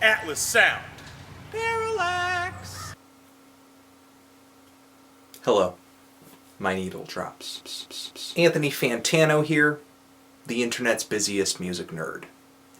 Atlas Sound. Parallax. Hello, my needle drops. Anthony Fantano here, the internet's busiest music nerd.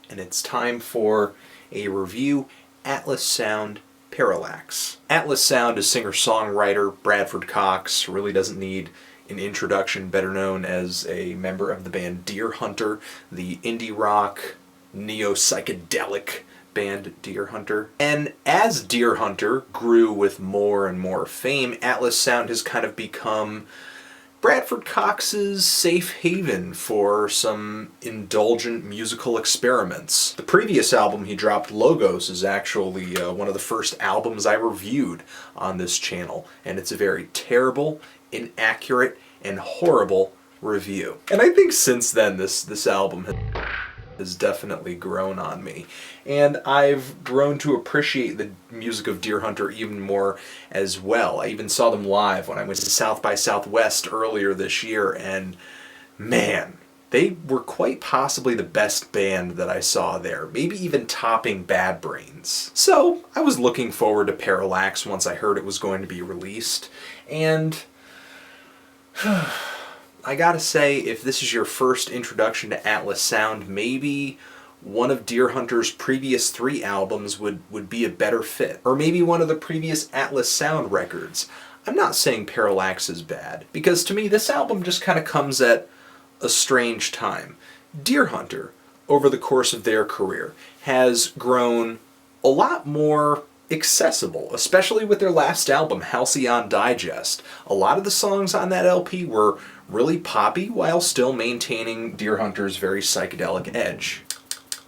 And it's time for a review, Atlas Sound, Parallax. Atlas Sound is singer-songwriter Bradford Cox, really doesn't need an introduction, better known as a member of the band Deer Hunter, the indie rock, neo-psychedelic band Deer Hunter. And as Deer Hunter grew with more and more fame, Atlas Sound has kind of become Bradford Cox's safe haven for some indulgent musical experiments. The previous album he dropped, Logos, is actually one of the first albums I reviewed on this channel, and it's a very terrible, inaccurate, and horrible review. And I think since then this album has definitely grown on me, and I've grown to appreciate the music of Deer Hunter even more as well. I even saw them live when I went to South by Southwest earlier this year, and man, they were quite possibly the best band that I saw there, maybe even topping Bad Brains. So I was looking forward to Parallax once I heard it was going to be released, and I gotta say, if this is your first introduction to Atlas Sound, maybe one of Deer Hunter's previous 3 albums would be a better fit. Or maybe one of the previous Atlas Sound records. I'm not saying Parallax is bad, because to me this album just kind of comes at a strange time. Deer Hunter, over the course of their career, has grown a lot more accessible, especially with their last album, Halcyon Digest. A lot of the songs on that LP were really poppy while still maintaining Deer Hunter's very psychedelic edge.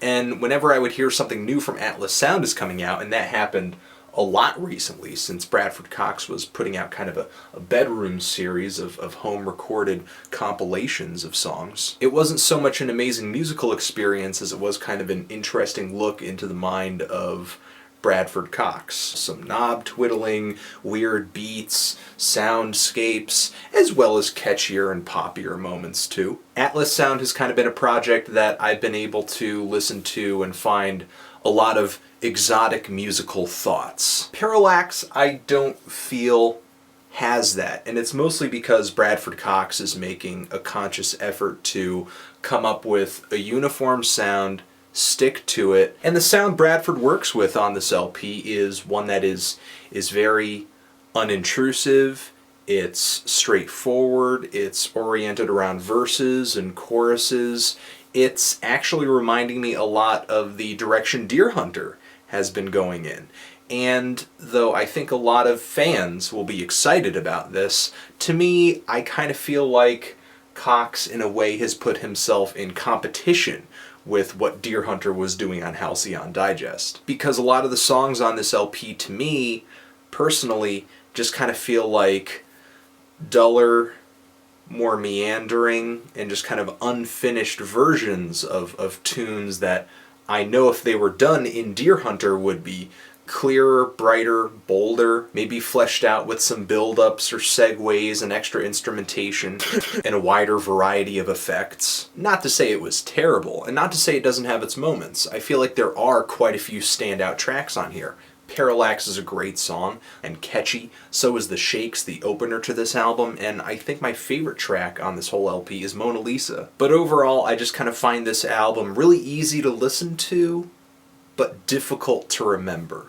And whenever I would hear something new from Atlas Sound is coming out, and that happened a lot recently since Bradford Cox was putting out kind of a bedroom series of home-recorded compilations of songs, it wasn't so much an amazing musical experience as it was kind of an interesting look into the mind of Bradford Cox. Some knob twiddling, weird beats, soundscapes, as well as catchier and poppier moments too. Atlas Sound has kind of been a project that I've been able to listen to and find a lot of exotic musical thoughts. Parallax, I don't feel has that, and it's mostly because Bradford Cox is making a conscious effort to come up with a uniform sound, stick to it, and the sound Bradford works with on this LP is one that is very unintrusive, it's straightforward, it's oriented around verses and choruses. It's actually reminding me a lot of the direction Deer Hunter has been going in. And though I think a lot of fans will be excited about this, to me, I kind of feel like Cox in a way has put himself in competition with what Deer Hunter was doing on Halcyon Digest. Because a lot of the songs on this LP, to me, personally, just kind of feel like duller, more meandering, and just kind of unfinished versions of tunes that I know if they were done in Deer Hunter would be clearer, brighter, bolder, maybe fleshed out with some build-ups or segues and extra instrumentation and a wider variety of effects. Not to say it was terrible, and not to say it doesn't have its moments. I feel like there are quite a few standout tracks on here. Parallax is a great song and catchy, so is The Shakes, the opener to this album, and I think my favorite track on this whole LP is Mona Lisa. But overall, I just kind of find this album really easy to listen to, but difficult to remember,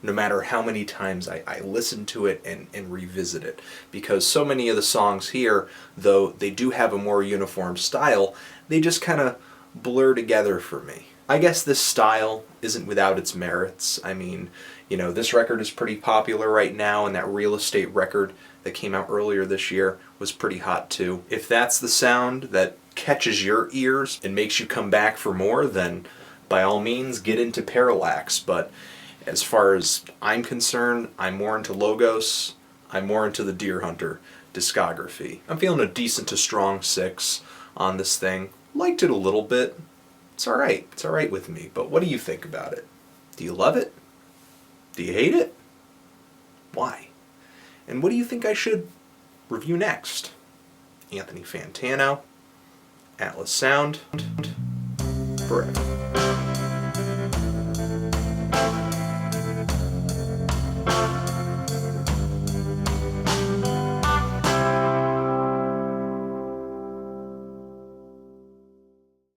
no matter how many times I listen to it and revisit it. Because so many of the songs here, though they do have a more uniform style, they just kind of blur together for me. I guess this style isn't without its merits. I mean, you know, this record is pretty popular right now, and that Real Estate record that came out earlier this year was pretty hot too. If that's the sound that catches your ears and makes you come back for more, then by all means get into Parallax. But as far as I'm concerned, I'm more into Logos, I'm more into the Deer Hunter discography. I'm feeling a decent to strong 6 on this thing. Liked it a little bit. It's alright with me, but what do you think about it? Do you love it? Do you hate it? Why? And what do you think I should review next? Anthony Fantano, Atlas Sound, forever.